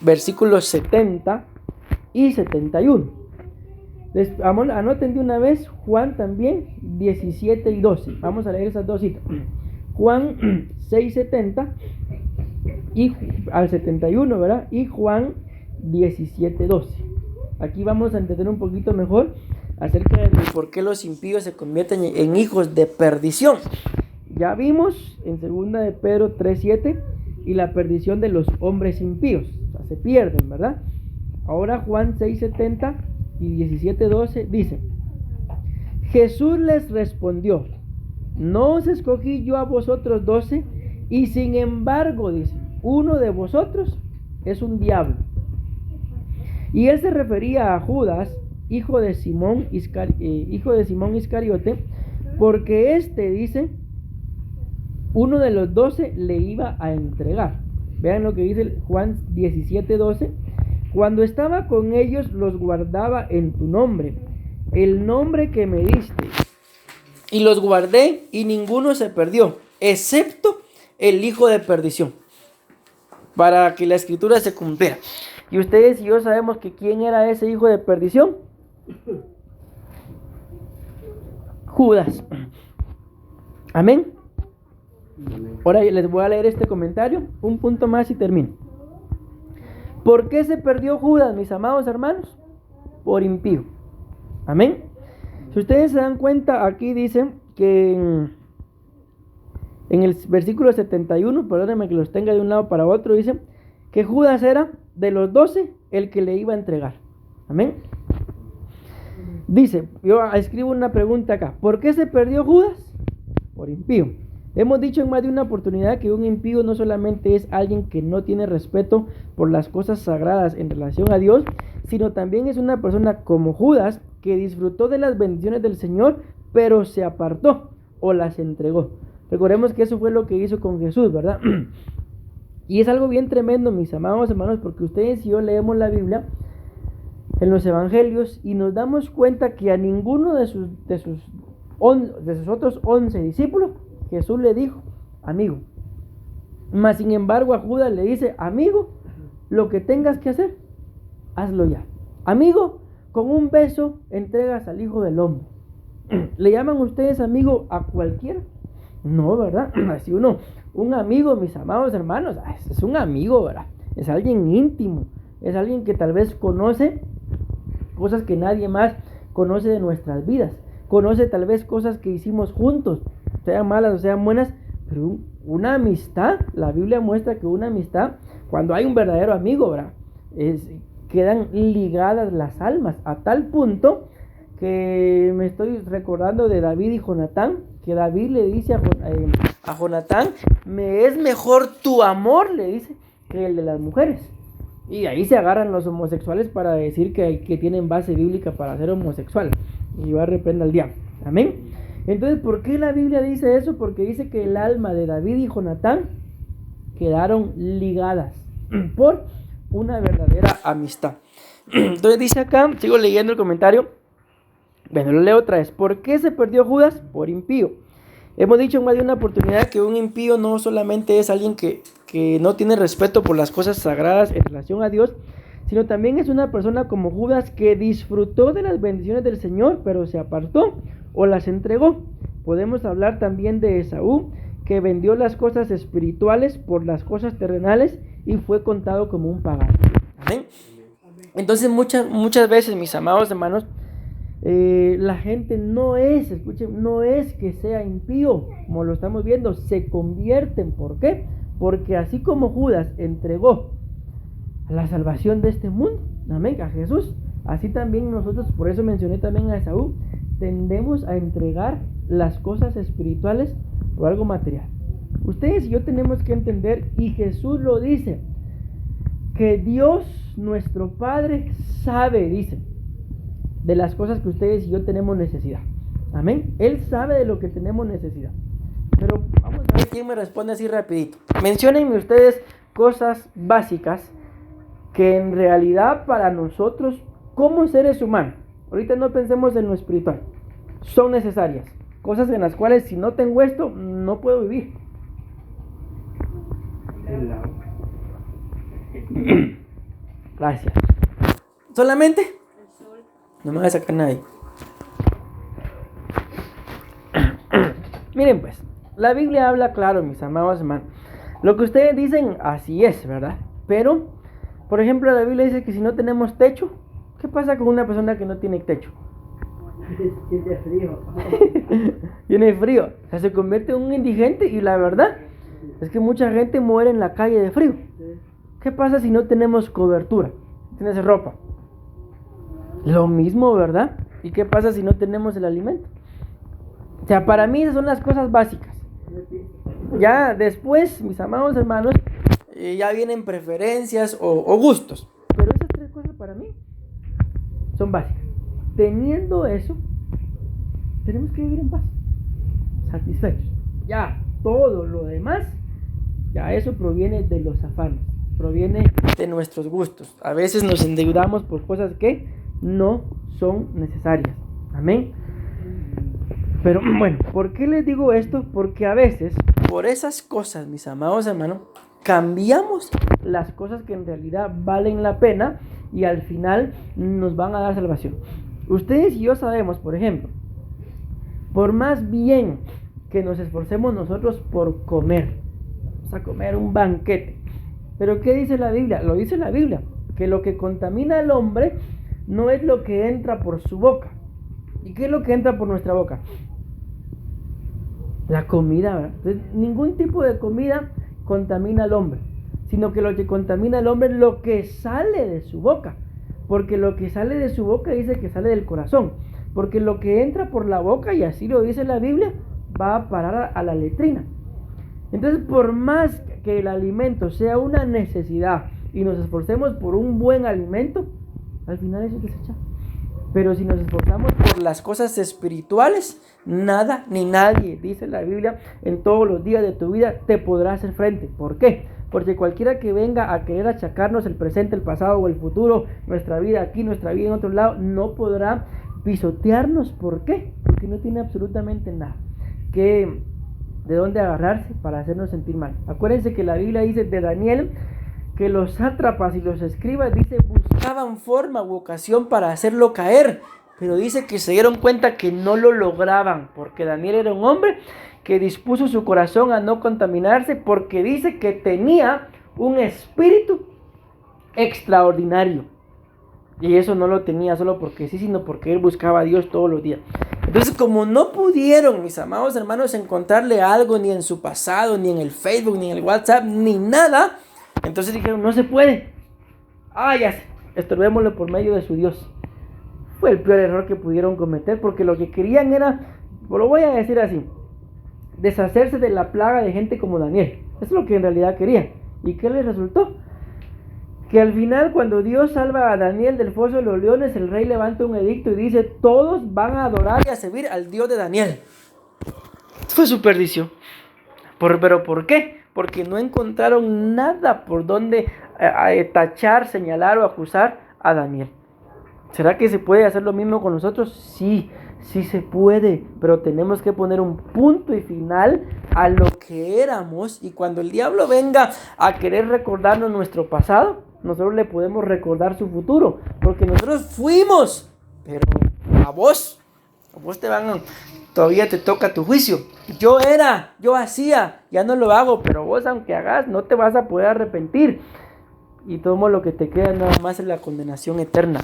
versículos 70 y 71. Anoten de una vez Juan también 17 y 12. Vamos a leer esas dos citas. Juan 6, 70 y al 71, ¿verdad? Y Juan 17, 12. Aquí vamos a entender un poquito mejor acerca de por qué los impíos se convierten en hijos de perdición. Ya vimos en segunda de Pedro 3:7 y la perdición de los hombres impíos, o sea, se pierden, ¿verdad? Ahora Juan 6:70 y 17:12 dice: Jesús les respondió: no os escogí yo a vosotros 12, y sin embargo, dice, uno de vosotros es un diablo. Y él se refería a Judas, hijo de Simón Iscariote, porque dice, uno de los 12 le iba a entregar. Vean lo que dice Juan 17:12. Cuando estaba con ellos, los guardaba en tu nombre, el nombre que me diste. Y los guardé, y ninguno se perdió, excepto el hijo de perdición, para que la escritura se cumpliera. Y ustedes y yo sabemos que ¿quién era ese hijo de perdición? Judas. Amén. Ahora les voy a leer este comentario, un punto más y termino. ¿Por qué se perdió Judas, mis amados hermanos? Por impío. Amén. Si ustedes se dan cuenta, aquí dice que en el versículo 71, perdónenme que los tenga de un lado para otro, dice que Judas era de los 12 el que le iba a entregar. Amén. Dice, yo escribo una pregunta acá: ¿por qué se perdió Judas? Por impío. Hemos dicho en más de una oportunidad que un impío no solamente es alguien que no tiene respeto por las cosas sagradas en relación a Dios, sino también es una persona como Judas que disfrutó de las bendiciones del Señor, pero se apartó o las entregó. Recordemos que eso fue lo que hizo con Jesús, ¿verdad? Y es algo bien tremendo, mis amados hermanos, porque ustedes y yo leemos la Biblia en los evangelios y nos damos cuenta que a ninguno de sus otros 11 discípulos Jesús le dijo amigo. Mas sin embargo a Judas le dice: amigo, lo que tengas que hacer, hazlo ya. Amigo, con un beso entregas al Hijo del Hombre. ¿Le llaman ustedes amigo a cualquiera? No, ¿verdad? Así un amigo, mis amados hermanos, es un amigo, ¿verdad? Es alguien íntimo, es alguien que tal vez conoce cosas que nadie más conoce de nuestras vidas, conoce tal vez cosas que hicimos juntos, sean malas o sean buenas, pero una amistad, la Biblia muestra que una amistad, cuando hay un verdadero amigo, ¿verdad? Quedan ligadas las almas, a tal punto que me estoy recordando de David y Jonatán, que David le dice a Jonatán: me es mejor tu amor, le dice, que el de las mujeres. Y ahí se agarran los homosexuales para decir que tienen base bíblica para ser homosexual. Y yo reprendo al diablo. Amén. Entonces, ¿por qué la Biblia dice eso? Porque dice que el alma de David y Jonatán quedaron ligadas por una verdadera amistad. Entonces dice acá, sigo leyendo el comentario. Bueno, lo leo otra vez. ¿Por qué se perdió Judas? Por impío. Hemos dicho en más de una oportunidad que un impío no solamente es alguien que no tiene respeto por las cosas sagradas en relación a Dios, sino también es una persona como Judas que disfrutó de las bendiciones del Señor, pero se apartó o las entregó. Podemos hablar también de Esaú, que vendió las cosas espirituales por las cosas terrenales y fue contado como un pagano. ¿Amén? Entonces muchas veces, mis amados hermanos, la gente no es que sea impío, como lo estamos viendo, se convierten. ¿Por qué? Porque así como Judas entregó a la salvación de este mundo, amén, a Jesús, así también nosotros, por eso mencioné también a Esaú, tendemos a entregar las cosas espirituales por algo material. Ustedes y yo tenemos que entender, y Jesús lo dice, que Dios nuestro Padre sabe, dice, de las cosas que ustedes y yo tenemos necesidad. Amén. Él sabe de lo que tenemos necesidad. Pero vamos a ver quién me responde así rapidito. Menciónenme ustedes cosas básicas que en realidad para nosotros, como seres humanos, ahorita no pensemos en lo espiritual, son necesarias. Cosas en las cuales si no tengo esto, no puedo vivir. El agua. Gracias. ¿Solamente? El sol. No me voy a sacar nadie. Miren pues, la Biblia habla claro, mis amados hermanos. Lo que ustedes dicen, así es, ¿verdad? Pero, por ejemplo, la Biblia dice que si no tenemos techo, ¿qué pasa con una persona que no tiene techo? Tiene frío. Tiene frío. O sea, se convierte en un indigente y la verdad es que mucha gente muere en la calle de frío. ¿Qué pasa si no tenemos cobertura? ¿Tienes ropa? Lo mismo, ¿verdad? ¿Y qué pasa si no tenemos el alimento? O sea, para mí esas son las cosas básicas. Ya después, mis amados hermanos, ya vienen preferencias o gustos. Pero esas tres cosas para mí son básicas. Teniendo eso, tenemos que vivir en paz, satisfechos. Ya todo lo demás, ya eso proviene de los afanes, proviene de nuestros gustos. A veces nos endeudamos por cosas que no son necesarias. Amén. Pero bueno, ¿por qué les digo esto? Porque a veces, por esas cosas, mis amados hermanos, cambiamos las cosas que en realidad valen la pena y al final nos van a dar salvación. Ustedes y yo sabemos, por ejemplo, por más bien que nos esforcemos nosotros por comer, vamos a comer un banquete, pero ¿qué dice la Biblia? Lo dice la Biblia, que lo que contamina al hombre no es lo que entra por su boca. ¿Y qué es lo que entra por nuestra boca? La comida, ¿verdad? Entonces, ningún tipo de comida contamina al hombre, sino que lo que contamina al hombre es lo que sale de su boca, porque lo que sale de su boca dice que sale del corazón, porque lo que entra por la boca, y así lo dice la Biblia, va a parar a la letrina. Entonces, por más que el alimento sea una necesidad y nos esforcemos por un buen alimento, al final eso es desechado. Pero si nos esforzamos por las cosas espirituales, nada ni nadie, dice la Biblia, en todos los días de tu vida te podrá hacer frente. ¿Por qué? Porque cualquiera que venga a querer achacarnos el presente, el pasado o el futuro, nuestra vida aquí, nuestra vida en otro lado, no podrá pisotearnos. ¿Por qué? Porque no tiene absolutamente nada de dónde agarrarse para hacernos sentir mal. Acuérdense que la Biblia dice de Daniel que los sátrapas y los escribas, dice, buscaban forma u ocasión para hacerlo caer, pero dice que se dieron cuenta que no lo lograban, porque Daniel era un hombre que dispuso su corazón a no contaminarse, porque dice que tenía un espíritu extraordinario, y eso no lo tenía solo porque sí, sino porque él buscaba a Dios todos los días. Entonces, como no pudieron, mis amados hermanos, encontrarle algo ni en su pasado, ni en el Facebook, ni en el WhatsApp, ni nada, entonces dijeron, no se puede. Ya sé, estorbémoslo por medio de su Dios. Fue el peor error que pudieron cometer, porque lo que querían era, lo voy a decir así, deshacerse de la plaga de gente como Daniel. Eso es lo que en realidad querían. ¿Y qué les resultó? Que al final, cuando Dios salva a Daniel del foso de los leones, el rey levanta un edicto y dice, todos van a adorar y a servir al Dios de Daniel. Fue su perdición. ¿Pero por qué? Porque no encontraron nada por donde tachar, señalar o acusar a Daniel. ¿Será que se puede hacer lo mismo con nosotros? Sí se puede, pero tenemos que poner un punto y final a lo que éramos, y cuando el diablo venga a querer recordarnos nuestro pasado, nosotros le podemos recordar su futuro, porque nosotros fuimos, pero a vos todavía te toca tu juicio. Yo hacía, ya no lo hago, pero vos aunque hagas, no te vas a poder arrepentir, y todo lo que te queda nada más es la condenación eterna.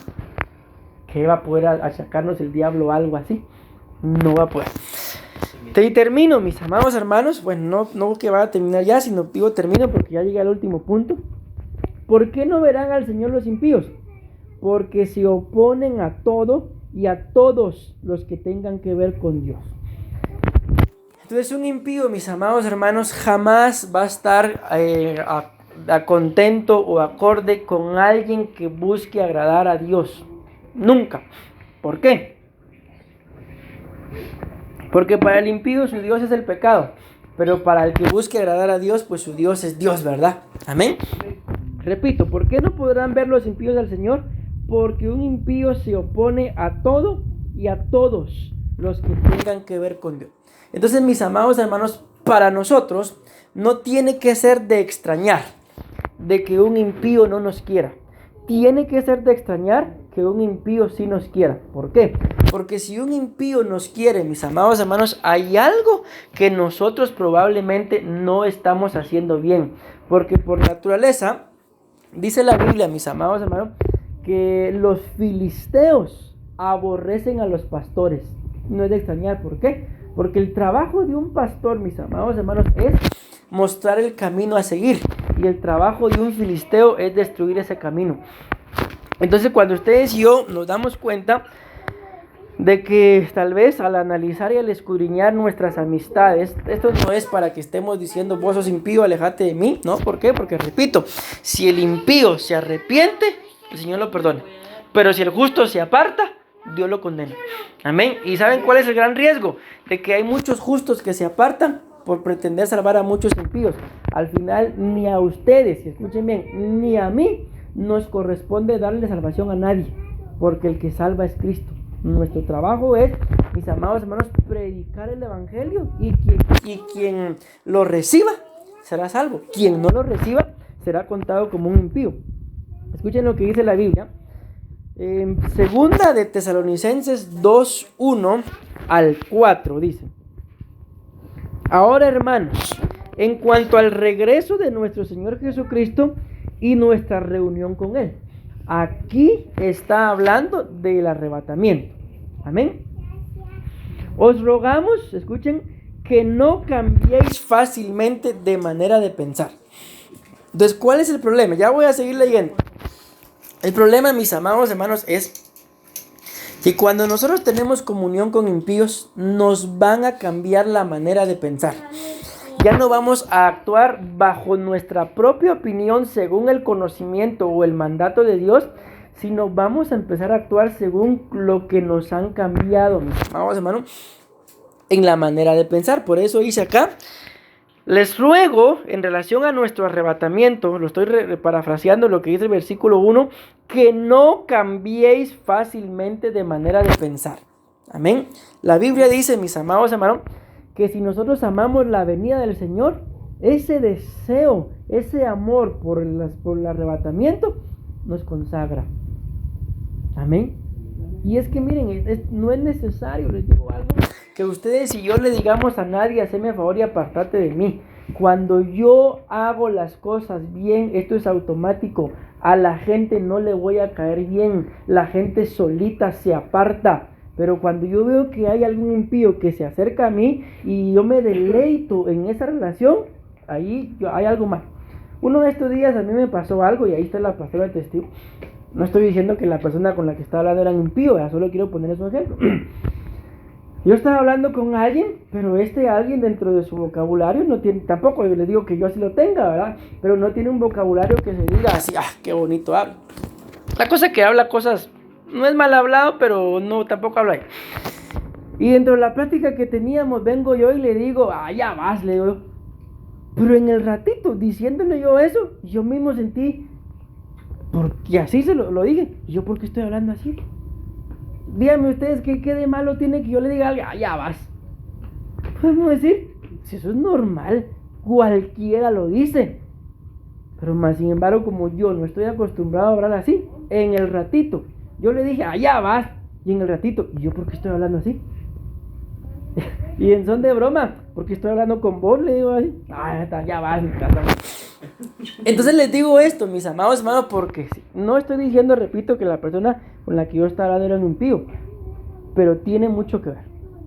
¿Qué va a poder achacarnos el diablo o algo así? No va a poder. Y termino, mis amados hermanos. Bueno, no que vaya a terminar ya, sino digo termino porque ya llegué al último punto. ¿Por qué no verán al Señor los impíos? Porque se oponen a todo y a todos los que tengan que ver con Dios. Entonces, un impío, mis amados hermanos, jamás va a estar a contento o acorde con alguien que busque agradar a Dios. Nunca. ¿Por qué? Porque para el impío su Dios es el pecado, pero para el que busque agradar a Dios, pues su Dios es Dios, ¿verdad? Amén. Repito, ¿por qué no podrán ver los impíos al Señor? Porque un impío se opone a todo y a todos los que tengan que ver con Dios. Entonces, mis amados hermanos, para nosotros no tiene que ser de extrañar de que un impío no nos quiera. Tiene que ser de extrañar que un impío sí nos quiera. ¿Por qué? Porque si un impío nos quiere, mis amados hermanos, hay algo que nosotros probablemente no estamos haciendo bien. Porque por naturaleza, dice la Biblia, mis amados hermanos, que los filisteos aborrecen a los pastores. No es de extrañar. ¿Por qué? Porque el trabajo de un pastor, mis amados hermanos, es mostrar el camino a seguir. Y el trabajo de un filisteo es destruir ese camino. Entonces, cuando ustedes y yo nos damos cuenta de que tal vez al analizar y al escudriñar nuestras amistades, esto no es para que estemos diciendo vos sos impío, alejate de mí, ¿no? ¿Por qué? Porque repito, si el impío se arrepiente, el Señor lo perdona. Pero si el justo se aparta, Dios lo condena. Amén. ¿Y saben cuál es el gran riesgo? De que hay muchos justos que se apartan por pretender salvar a muchos impíos. Al final, ni a ustedes, escuchen bien, ni a mí nos corresponde darle salvación a nadie, porque el que salva es Cristo. Nuestro trabajo es, mis amados hermanos, predicar el evangelio y quien lo reciba será salvo. Quien no lo reciba será contado como un impío. Escuchen lo que dice la Biblia. En segunda de Tesalonicenses 2:1 al 4 dice: Ahora, hermanos, en cuanto al regreso de nuestro Señor Jesucristo y nuestra reunión con Él. Aquí está hablando del arrebatamiento. Amén. Os rogamos, escuchen, que no cambiéis fácilmente de manera de pensar. Entonces, ¿cuál es el problema? Ya voy a seguir leyendo. El problema, mis amados hermanos, es que cuando nosotros tenemos comunión con impíos, nos van a cambiar la manera de pensar. Ya no vamos a actuar bajo nuestra propia opinión según el conocimiento o el mandato de Dios, sino vamos a empezar a actuar según lo que nos han cambiado, mis amados hermanos, en la manera de pensar. Por eso dice acá: les ruego, en relación a nuestro arrebatamiento, lo estoy parafraseando lo que dice el versículo 1, que no cambiéis fácilmente de manera de pensar. Amén. La Biblia dice, mis amados hermanos, que si nosotros amamos la venida del Señor, ese deseo, ese amor por el arrebatamiento, nos consagra. Amén. Y es que miren, no es necesario, les digo algo, que ustedes y yo le digamos a nadie, haceme favor y apartate de mí. Cuando yo hago las cosas bien, esto es automático. A la gente no le voy a caer bien. La gente solita se aparta. Pero cuando yo veo que hay algún impío que se acerca a mí y yo me deleito en esa relación, ahí hay algo mal. Uno de estos días a mí me pasó algo y ahí está la pastora de testigo. No estoy diciendo que la persona con la que estaba hablando era un impío, solo quiero poner eso ejemplo. Yo estaba hablando con alguien, pero alguien dentro de su vocabulario no tiene, tampoco yo le digo que yo así lo tenga, ¿verdad? Pero no tiene un vocabulario que se diga así, qué bonito habla. La cosa es que habla cosas, no es mal hablado, pero no, tampoco habla ahí. Y dentro de la plática que teníamos, vengo yo y le digo, ya vas, le digo. Pero en el ratito, diciéndole yo eso, yo mismo sentí, porque así se lo dije, ¿y yo por qué estoy hablando así? Díganme ustedes, ¿qué de malo tiene que yo le diga a alguien, ya vas? Podemos decir, si eso es normal, cualquiera lo dice. Pero más sin embargo, como yo no estoy acostumbrado a hablar así, en el ratito, yo le dije, ya vas, y en el ratito, ¿y yo por qué estoy hablando así? Y en son de broma, porque estoy hablando con vos, le digo así, ya vas, mi casa. Entonces les digo esto, mis amados hermanos, porque no estoy diciendo, repito, que la persona con la que yo estaba hablando era un impío, pero tiene mucho que ver.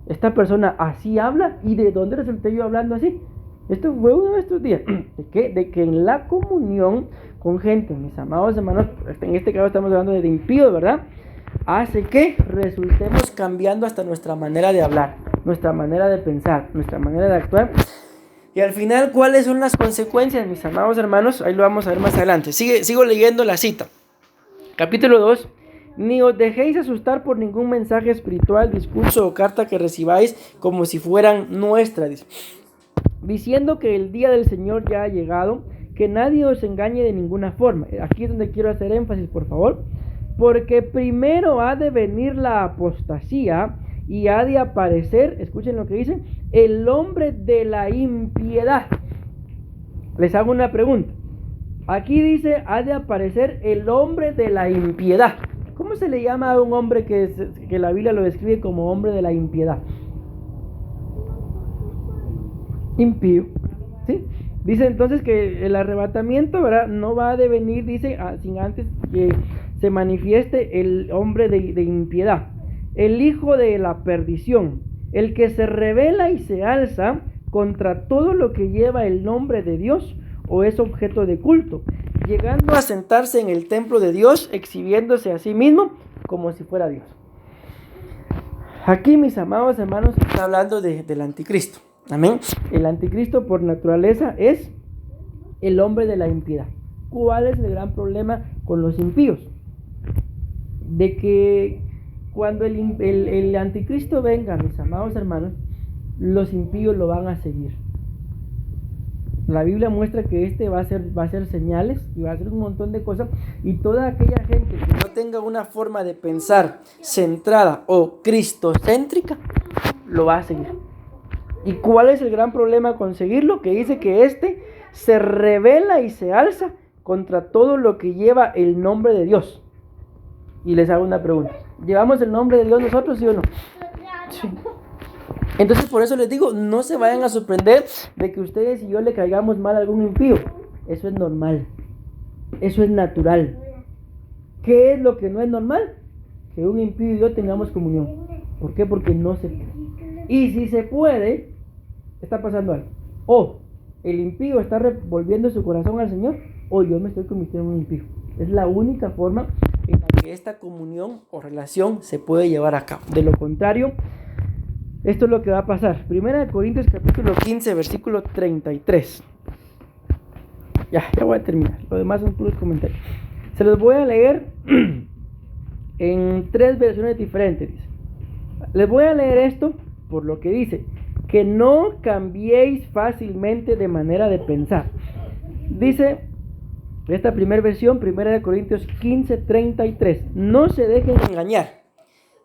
Esta persona así habla, ¿y de dónde resulté yo hablando así? Esto fue uno de estos días. ¿De qué? De que en la comunión con gente, mis amados hermanos, en este caso estamos hablando de impío, ¿verdad? Hace que resultemos cambiando hasta nuestra manera de hablar, nuestra manera de pensar, nuestra manera de actuar. Y al final, ¿cuáles son las consecuencias, mis amados hermanos? Ahí lo vamos a ver más adelante. Sigo leyendo la cita. Capítulo 2, Ni os dejéis asustar por ningún mensaje espiritual, discurso o carta que recibáis como si fueran nuestras, dice, diciendo que el día del Señor ya ha llegado, que nadie os engañe de ninguna forma. Aquí es donde quiero hacer énfasis, por favor, porque primero ha de venir la apostasía y ha de aparecer, escuchen lo que dice, el hombre de la impiedad. Les hago una pregunta. Aquí dice, ha de aparecer el hombre de la impiedad. ¿Cómo se le llama a un hombre que la Biblia lo describe como hombre de la impiedad? Impío, ¿sí? Dice entonces que el arrebatamiento, ¿verdad?, no va a devenir, dice, sin antes que se manifieste el hombre de impiedad, el hijo de la perdición, el que se revela y se alza contra todo lo que lleva el nombre de Dios o es objeto de culto, llegando a sentarse en el templo de Dios, exhibiéndose a sí mismo como si fuera Dios. Aquí, mis amados hermanos, está hablando del anticristo. Amén. El anticristo por naturaleza es el hombre de la impiedad. ¿Cuál es el gran problema con los impíos? De que cuando el anticristo venga, mis amados hermanos, los impíos lo van a seguir. La Biblia muestra que va a hacer señales y va a hacer un montón de cosas, y toda aquella gente que no tenga una forma de pensar centrada o cristocéntrica lo va a seguir. ¿Y cuál es el gran problema con seguirlo? Que dice que se revela y se alza contra todo lo que lleva el nombre de Dios. Y les hago una pregunta. ¿Llevamos el nombre de Dios nosotros, sí o no? Sí. Entonces, por eso les digo, no se vayan a sorprender de que ustedes y yo le caigamos mal a algún impío. Eso es normal. Eso es natural. ¿Qué es lo que no es normal? Que un impío y yo tengamos comunión. ¿Por qué? Porque no se puede. Y si se puede, está pasando algo. O el impío está volviendo su corazón al Señor, o yo me estoy convirtiendo en un impío. Es la única forma en la que esta comunión o relación se puede llevar a cabo. De lo contrario, esto es lo que va a pasar. 1 Corintios capítulo 15, versículo 33. Ya voy a terminar. Lo demás son puros comentarios. Se los voy a leer en 3 versiones diferentes. Les voy a leer esto por lo que dice, que no cambiéis fácilmente de manera de pensar. Dice esta primera versión, 1 Corintios 15, 33. No se dejen engañar.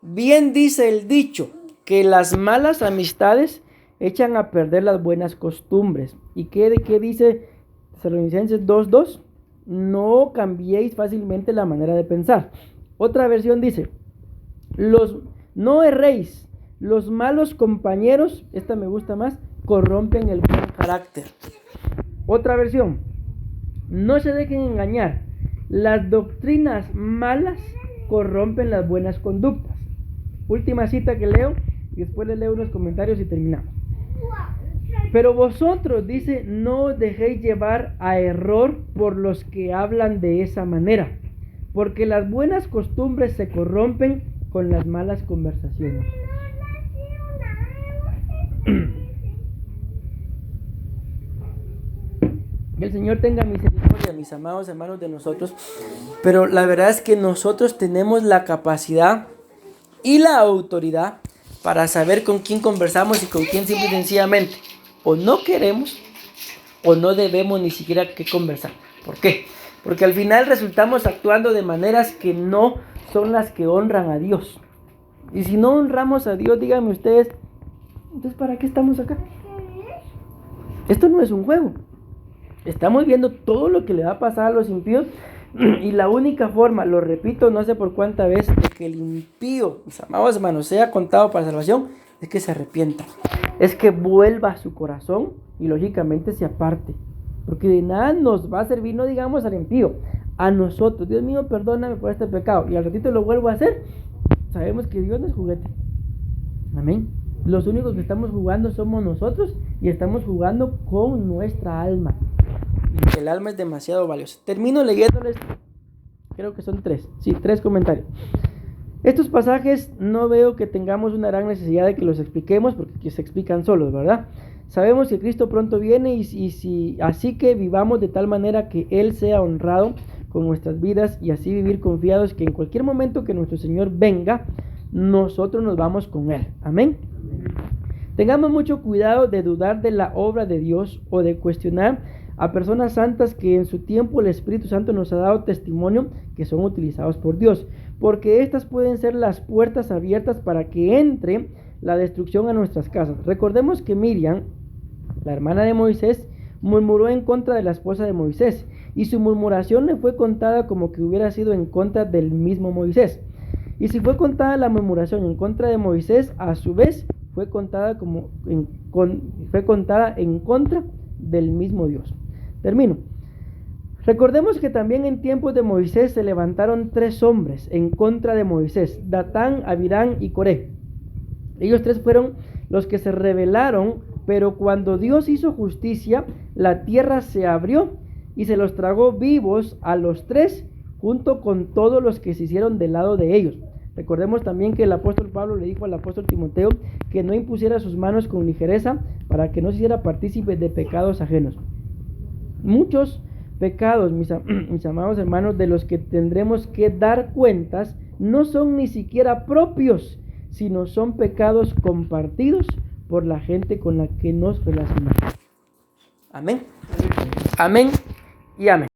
Bien dice el dicho, que las malas amistades echan a perder las buenas costumbres. ¿Y qué dice Tesalonicenses 2:2? No cambiéis fácilmente la manera de pensar. Otra versión dice, no erréis. Los malos compañeros, esta me gusta más, corrompen el buen carácter. Otra versión, no se dejen engañar. Las doctrinas malas corrompen las buenas conductas. Última cita que leo y después les leo unos comentarios y terminamos. Pero vosotros, dice, no os dejéis llevar a error por los que hablan de esa manera, porque las buenas costumbres se corrompen con las malas conversaciones. Que el Señor tenga misericordia, mis amados hermanos, de nosotros. Pero la verdad es que nosotros tenemos la capacidad y la autoridad para saber con quién conversamos y con quién simple y sencillamente o no queremos o no debemos ni siquiera que conversar. ¿Por qué? Porque al final resultamos actuando de maneras que no son las que honran a Dios. Y si no honramos a Dios, díganme ustedes, entonces ¿para qué estamos acá? Esto no es un juego. Estamos viendo todo lo que le va a pasar a los impíos, y la única forma, lo repito no sé por cuánta vez, de que el impío, mis amados hermanos, sea contado para salvación, es que se arrepienta, es que vuelva a su corazón y lógicamente se aparte, porque de nada nos va a servir, no digamos al impío, a nosotros, Dios mío, perdóname por este pecado, y al ratito lo vuelvo a hacer. Sabemos que Dios no es juguete. Amén. Los únicos que estamos jugando somos nosotros, y estamos jugando con nuestra alma. Y el alma es demasiado valiosa. Termino leyéndoles, creo que son 3 comentarios. Estos pasajes no veo que tengamos una gran necesidad de que los expliquemos, porque se explican solos, ¿verdad? Sabemos que Cristo pronto viene, y así que vivamos de tal manera que Él sea honrado con nuestras vidas y así vivir confiados que en cualquier momento que nuestro Señor venga, nosotros nos vamos con Él. Amén. Tengamos mucho cuidado de dudar de la obra de Dios o de cuestionar a personas santas que en su tiempo el Espíritu Santo nos ha dado testimonio que son utilizados por Dios, porque estas pueden ser las puertas abiertas para que entre la destrucción a nuestras casas. Recordemos que Miriam, la hermana de Moisés, murmuró en contra de la esposa de Moisés, y su murmuración le fue contada como que hubiera sido en contra del mismo Moisés. Y si fue contada la murmuración en contra de Moisés, a su vez fue contada en contra del mismo Dios. Termino. Recordemos que también en tiempos de Moisés se levantaron 3 hombres en contra de Moisés: Datán, Abirán y Coré. Ellos 3 fueron los que se rebelaron, pero cuando Dios hizo justicia, la tierra se abrió y se los tragó vivos a los 3, junto con todos los que se hicieron del lado de ellos. Recordemos también que el apóstol Pablo le dijo al apóstol Timoteo que no impusiera sus manos con ligereza para que no se hiciera partícipe de pecados ajenos. Muchos pecados, mis amados hermanos, de los que tendremos que dar cuentas, no son ni siquiera propios, sino son pecados compartidos por la gente con la que nos relacionamos. Amén. Amén y amén.